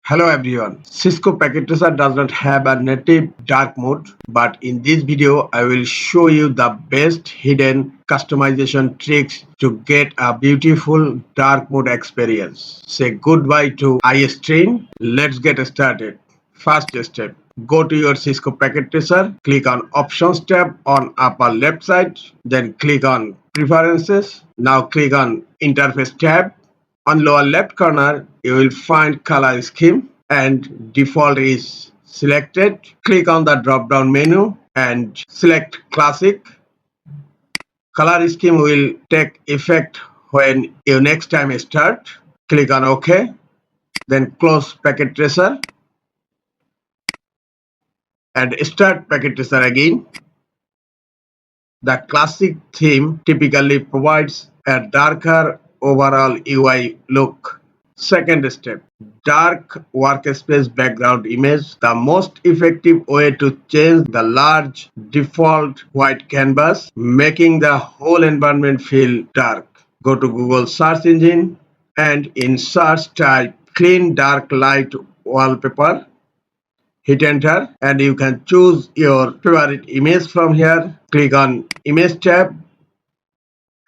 Hello everyone. Cisco Packet Tracer does not have a native dark mode, but in this video I will show you the best hidden customization tricks to get a beautiful dark mode experience. Say goodbye to eye strain. Let's get started. First step. Go to your Cisco Packet Tracer, click on Options tab on upper left side, then click on Preferences. Now click on Interface tab. On lower left corner, you will find color scheme and default is selected. Click on the drop down menu and select classic. Color scheme will take effect when you next time start. Click on OK. Then close Packet Tracer and start Packet Tracer again. The classic theme typically provides a darker overall UI look. Second step, dark workspace background image. The most effective way to change the large default white canvas, making the whole environment feel dark. Go to Google search engine and in search type clean dark light wallpaper. Hit enter and you can choose your favorite image from here. Click on image tab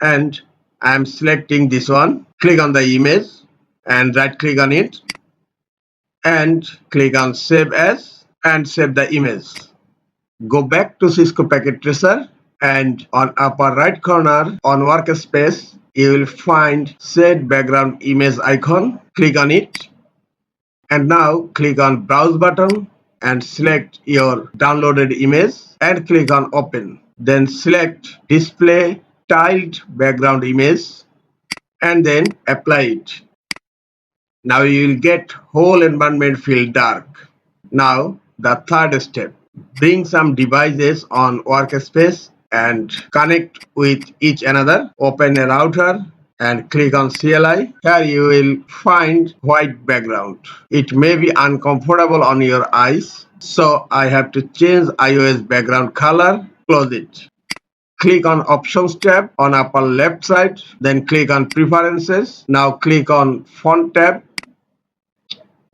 and I am selecting this one. Click on the image and right click on it and click on save as and save the image. Go back to Cisco Packet Tracer and on upper right corner on workspace you will find set background image icon. Click on it and now click on browse button and select your downloaded image and click on open. Then select display tiled background image and then apply it. Now you will get whole environment feel dark. Now the third step, bring some devices on workspace and connect with each another. Open a router and click on CLI. Here you will find white background. It may be uncomfortable on your eyes, so I have to change iOS background color. Close it. Click on Options tab on upper left side, then click on Preferences. Now click on Font tab.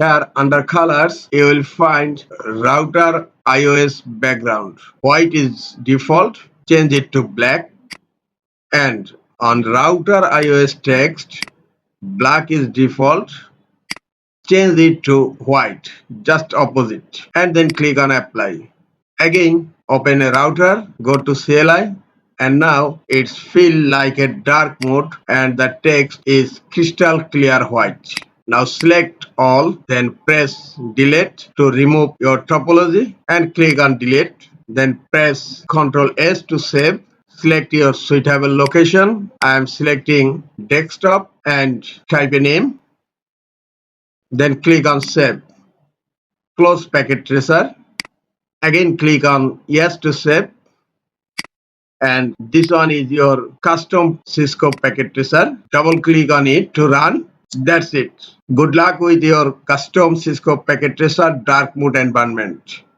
Here under colors, you will find router iOS background. White is default, change it to black. And on router iOS text, black is default, change it to white, just opposite. And then click on apply. Again, open a router, go to CLI. And now it's feel like a dark mode and the text is crystal clear white. Now select all, then press delete to remove your topology and click on delete. Then press Ctrl S to save. Select your suitable location. I am selecting desktop and type a name. Then click on save. Close Packet Tracer. Again click on yes to save. And this one is your custom Cisco Packet Tracer. Double click on it to run. That's it. Good luck with your custom Cisco Packet Tracer dark mode environment.